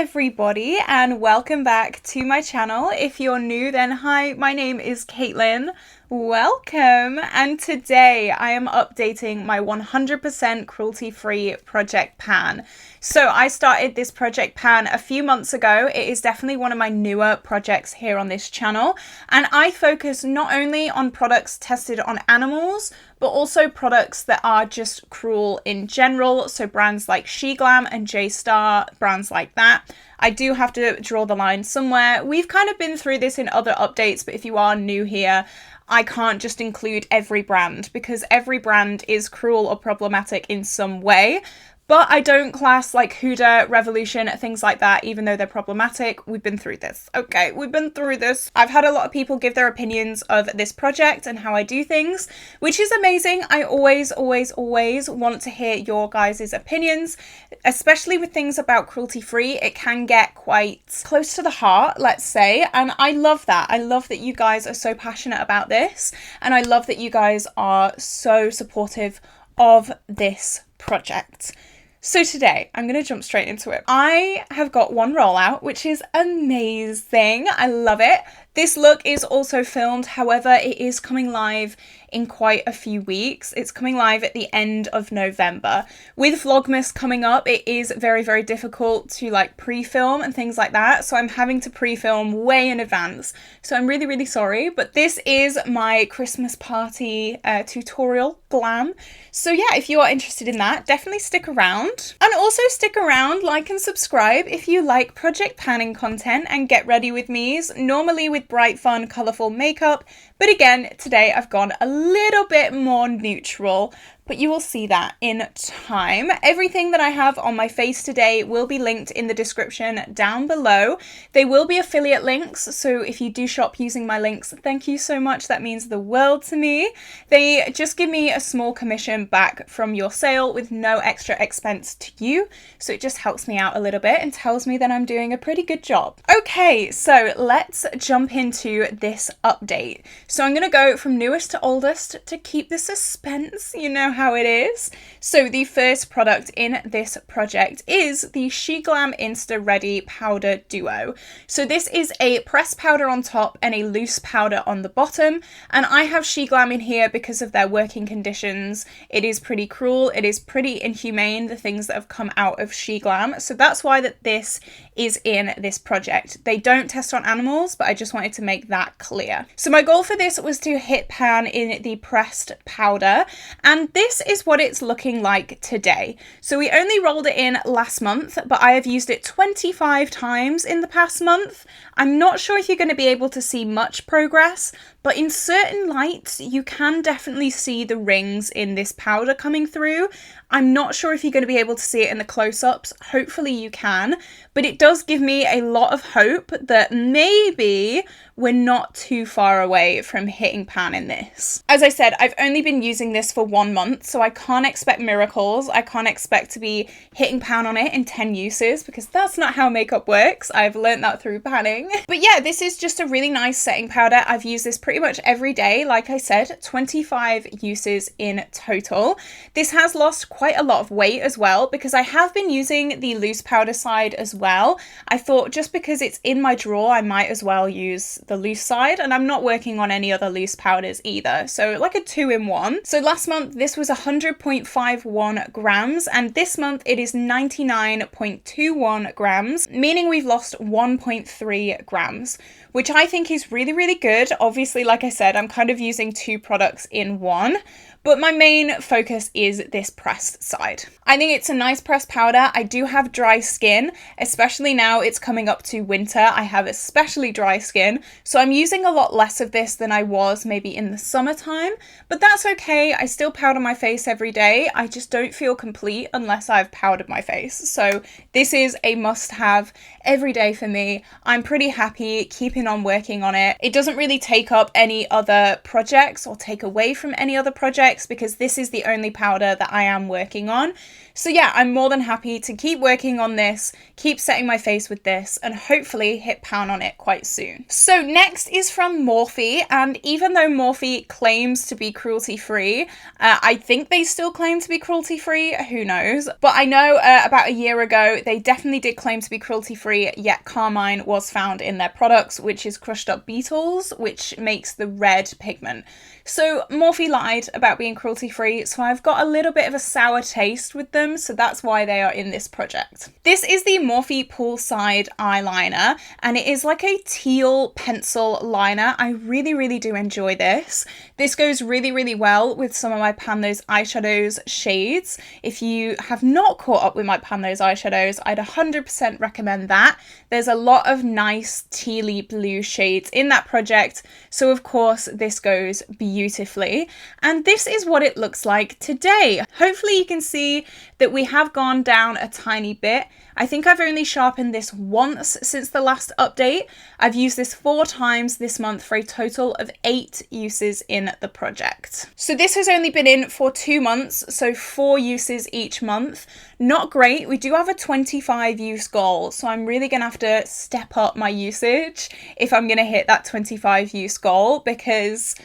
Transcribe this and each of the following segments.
everybody, and welcome back to my channel. If you're new, then hi, my name is Caitlin. Welcome, and today I am updating my 100% cruelty-free project pan. So I started this project pan a few months ago. It is definitely one of my newer projects here on this channel, and I focus not only on products tested on animals, but also products that are just cruel in general. So brands like Glam and J-Star, brands like that. I do have to draw the line somewhere. We've kind of been through this in other updates, but if you are new here, I can't just include every brand because every brand is cruel or problematic in some way. But I don't class like Huda, Revolution, things like that, even though they're problematic. We've been through this. Okay, we've been through this. I've had a lot of people give their opinions of this project and how I do things, which is amazing. I always want to hear your guys' opinions, especially with things about cruelty-free. It can get quite close to the heart, let's say, and I love that. I love that you guys are so passionate about this, and I love that you guys are so supportive of this project. So today, I'm going to jump straight into it. I have got one rollout, which is amazing. I love it. This look is also filmed, however, it is coming live in quite a few weeks. It's coming live at the end of November. With Vlogmas coming up, it is very difficult to like pre-film and things like that, so I'm having to pre-film way in advance. So I'm really sorry, but this is my Christmas party tutorial glam. So yeah, if you are interested in that, definitely stick around. And also stick around, like and subscribe if you like project panning content and get ready with me's, normally with bright, fun, colourful makeup. But again, today I've gone a little bit more neutral, but you will see that in time. Everything that I have on my face today will be linked in the description down below. They will be affiliate links, so if you do shop using my links, thank you so much. That means the world to me. They just give me a small commission back from your sale with no extra expense to you, so it just helps me out a little bit and tells me that I'm doing a pretty good job. Okay, so let's jump into this update. So I'm gonna go from newest to oldest to keep the suspense, you know how it is. So the first product in this project is the Glam Insta Ready Powder Duo. So this is a pressed powder on top and a loose powder on the bottom, and I have Glam in here because of their working conditions. It is pretty cruel, it is pretty inhumane, the things that have come out of Glam, so that's why that this is in this project. They don't test on animals, but I just wanted to make that clear. So my goal for this was to hit pan in the pressed powder, and this is what it's looking like today. So we only rolled it in last month, but I have used it 25 times in the past month. I'm not sure if you're going to be able to see much progress, but in certain lights you can definitely see the rings in this powder coming through. I'm not sure if you're going to be able to see it in the close-ups. Hopefully you can, but it does give me a lot of hope that maybe we're not too far away from hitting pan in this. As I said, I've only been using this for 1 month, so I can't expect miracles. I can't expect to be hitting pan on it in 10 uses because that's not how makeup works. I've learned that through panning. But yeah, this is just a really nice setting powder. I've used this pretty much every day. Like I said, 25 uses in total. This has lost quite a lot of weight as well because I have been using the loose powder side as well. I thought just because it's in my drawer, I might as well use the loose side, and I'm not working on any other loose powders either, so like a 2-in-1. So last month this was 100.51 grams, and this month it is 99.21 grams, meaning we've lost 1.3 grams, which I think is really good. Obviously, like I said, I'm kind of using 2 products in one, but my main focus is this pressed side. I think it's a nice pressed powder. I do have dry skin, especially now it's coming up to winter. I have especially dry skin, so I'm using a lot less of this than I was maybe in the summertime, but that's okay. I still powder my face every day. I just don't feel complete unless I've powdered my face. So this is a must-have every day for me. I'm pretty happy keeping on working on it. It doesn't really take up any other projects or take away from any other projects. projects because this is the only powder that I am working on. So yeah, I'm more than happy to keep working on this, keep setting my face with this, and hopefully hit pan on it quite soon. So next is from Morphe, and even though Morphe claims to be cruelty-free, I think they still claim to be cruelty-free, who knows? But I know about a year ago, they definitely did claim to be cruelty-free, yet carmine was found in their products, which is crushed up beetles, which makes the red pigment. So Morphe lied about being cruelty-free, so I've got a little bit of a sour taste with them, so that's why they are in this project. This is the Morphe Poolside eyeliner, and it is like a teal pencil liner. I really, really do enjoy this. This goes really, really well with some of my Pan Those Eyeshadows shades. If you have not caught up with my Pan Those eyeshadows, I'd 100% recommend that. There's a lot of nice tealy blue shades in that project, so of course this goes beautifully. And this is what it looks like today. Hopefully you can see that we have gone down a tiny bit. I think I've only sharpened this once since the last update. I've used this 4 times this month for a total of 8 uses in the project. So this has only been in for 2 months, so 4 uses each month. Not great. We do have a 25 use goal, so I'm really going to have to step up my usage if I'm going to hit that 25 use goal, because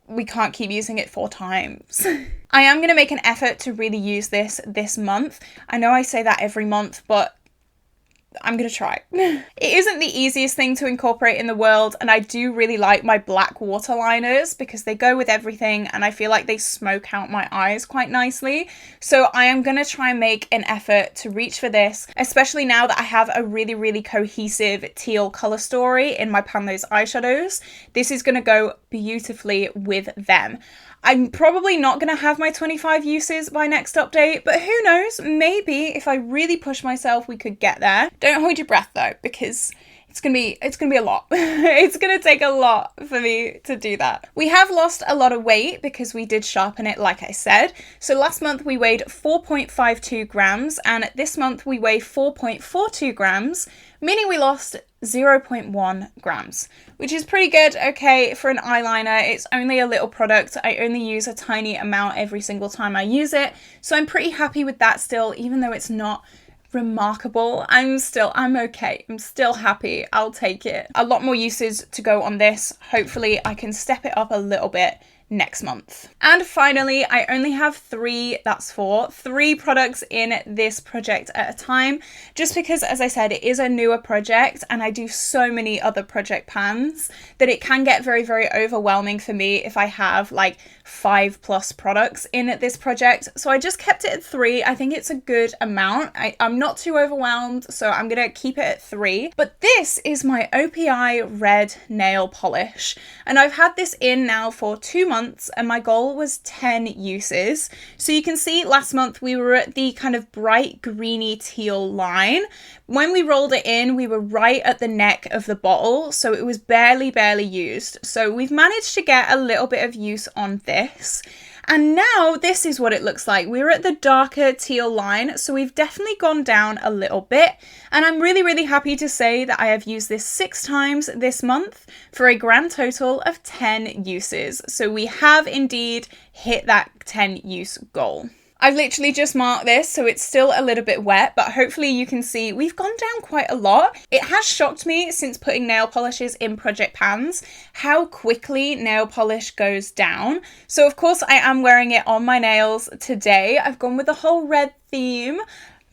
we can't keep using it 4 times. I am going to make an effort to really use this month. I know I say that every month, but I'm going to try. It isn't the easiest thing to incorporate in the world, and I do really like my black waterliners because they go with everything and I feel like they smoke out my eyes quite nicely. So I am going to try and make an effort to reach for this, especially now that I have a really, really cohesive teal colour story in my Pan Those eyeshadows. This is going to go beautifully with them. I'm probably not going to have my 25 uses by next update, but who knows, maybe if I really push myself, we could get there. Don't hold your breath though, because it's gonna be a lot. It's gonna take a lot for me to do that. We have lost a lot of weight because we did sharpen it, like I said. So last month we weighed 4.52 grams, and this month we weigh 4.42 grams, meaning we lost 0.1 grams, which is pretty good. Okay, for an eyeliner, it's only a little product. I only use a tiny amount every single time I use it, so I'm pretty happy with that still, even though it's not remarkable. I'm okay. I'm still happy. I'll take it. A lot more uses to go on this. Hopefully I can step it up a little bit next month. And finally, I only have 3 products in this project at a time, just because, as I said, it is a newer project and I do so many other project pans that it can get very, very overwhelming for me if I have like 5+ products in this project. So I just kept it at 3. I think it's a good amount. I'm not too overwhelmed, so I'm gonna keep it at 3. But this is my OPI red nail polish, and I've had this in now for 2 months, and my goal was 10 uses. So you can see last month we were at the kind of bright greeny teal line. When we rolled it in, we were right at the neck of the bottle, so it was barely used. So we've managed to get a little bit of use on this. And now this is what it looks like. We're at the darker teal line, so we've definitely gone down a little bit. And I'm really, really happy to say that I have used this 6 times this month for a grand total of 10 uses. So we have indeed hit that 10 use goal. I've literally just marked this, so it's still a little bit wet, but hopefully you can see we've gone down quite a lot. It has shocked me since putting nail polishes in project pans how quickly nail polish goes down. So of course I am wearing it on my nails today. I've gone with the whole red theme.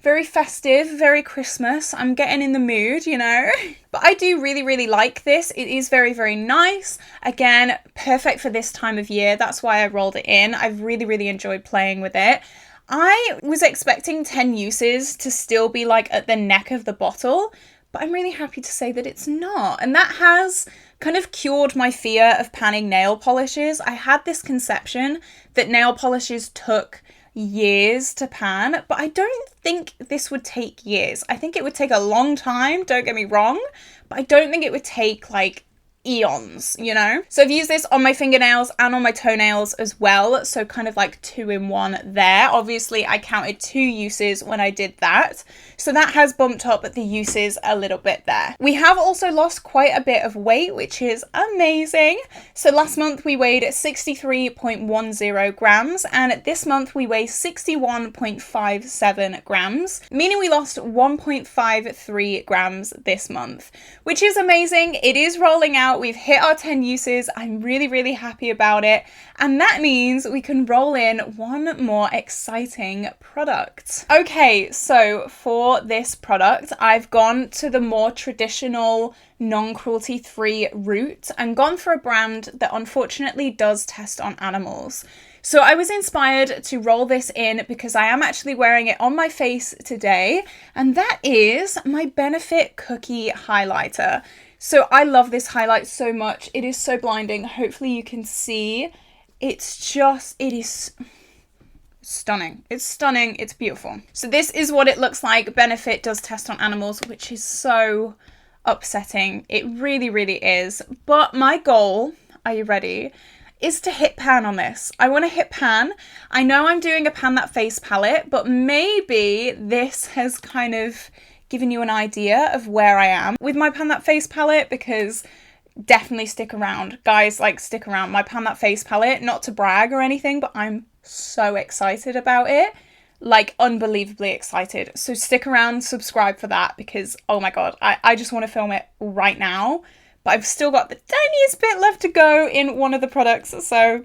Very festive, very Christmas. I'm getting in the mood, you know. But I do really, really like this. It is very, very nice. Again, perfect for this time of year. That's why I rolled it in. I've really, really enjoyed playing with it. I was expecting 10 uses to still be like at the neck of the bottle, but I'm really happy to say that it's not. And that has kind of cured my fear of panning nail polishes. I had this conception that nail polishes took years to pan, but I don't think this would take years. I think it would take a long time, don't get me wrong, but I don't think it would take like eons, you know? So I've used this on my fingernails and on my toenails as well, so kind of like 2 in 1 there. Obviously I counted 2 uses when I did that, so that has bumped up the uses a little bit there. We have also lost quite a bit of weight, which is amazing. So last month we weighed 63.10 grams, and this month we weigh 61.57 grams, meaning we lost 1.53 grams this month, which is amazing. It is rolling out. We've hit our 10 uses. I'm really, really happy about it. And that means we can roll in one more exciting product. Okay, so for this product, I've gone to the more traditional non-cruelty free route and gone for a brand that unfortunately does test on animals. So I was inspired to roll this in because I am actually wearing it on my face today, and that is my Benefit Cookie Highlighter. So I love this highlight so much. It is so blinding. Hopefully you can see. It is stunning. It's stunning. It's beautiful. So this is what it looks like. Benefit does test on animals, which is so upsetting. It really, really is. But my goal, are you ready, is to hit pan on this. I want to hit pan. I know I'm doing a Pan That Face palette, but maybe this has kind of given you an idea of where I am with my Pan That Face palette, because definitely stick around. Guys, like, stick around. My Pan That Face palette, not to brag or anything, but I'm so excited about it. Like, unbelievably excited. So stick around, subscribe for that, because, oh my god, I just want to film it right now. But I've still got the tiniest bit left to go in one of the products, so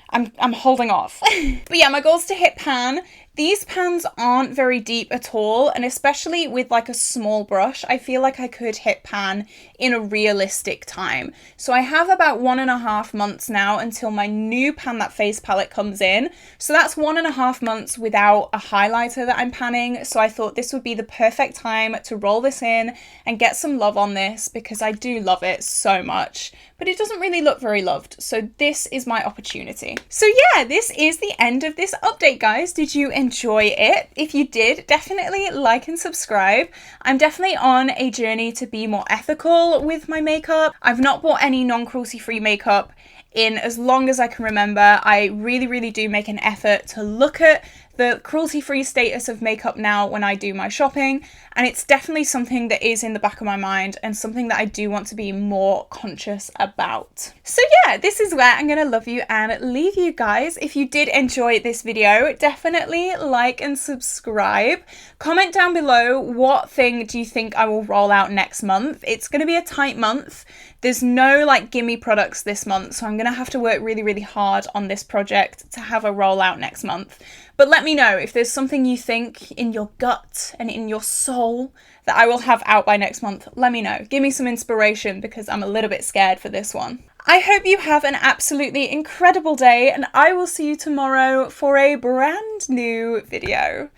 I'm holding off. But yeah, my goal is to hit pan. These pans aren't very deep at all, and especially with like a small brush, I feel like I could hit pan in a realistic time. So I have about 1.5 months now until my new Pan That Face palette comes in. So that's 1.5 months without a highlighter that I'm panning. So I thought this would be the perfect time to roll this in and get some love on this, because I do love it so much, but it doesn't really look very loved. So this is my opportunity. So yeah, this is the end of this update, guys. Did you enjoy it? If you did, definitely like and subscribe. I'm definitely on a journey to be more ethical with my makeup. I've not bought any non-cruelty free makeup in as long as I can remember. I really, really do make an effort to look at the cruelty-free status of makeup now when I do my shopping, and it's definitely something that is in the back of my mind and something that I do want to be more conscious about. So yeah, this is where I'm gonna love you and leave you guys. If you did enjoy this video, definitely like and subscribe. Comment down below, what thing do you think I will roll out next month? It's gonna be a tight month. There's no like gimme products this month, so I'm gonna have to work really, really hard on this project to have a rollout next month. But let me know if there's something you think in your gut and in your soul that I will have out by next month. Let me know. Give me some inspiration, because I'm a little bit scared for this one. I hope you have an absolutely incredible day, and I will see you tomorrow for a brand new video.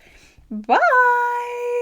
Bye!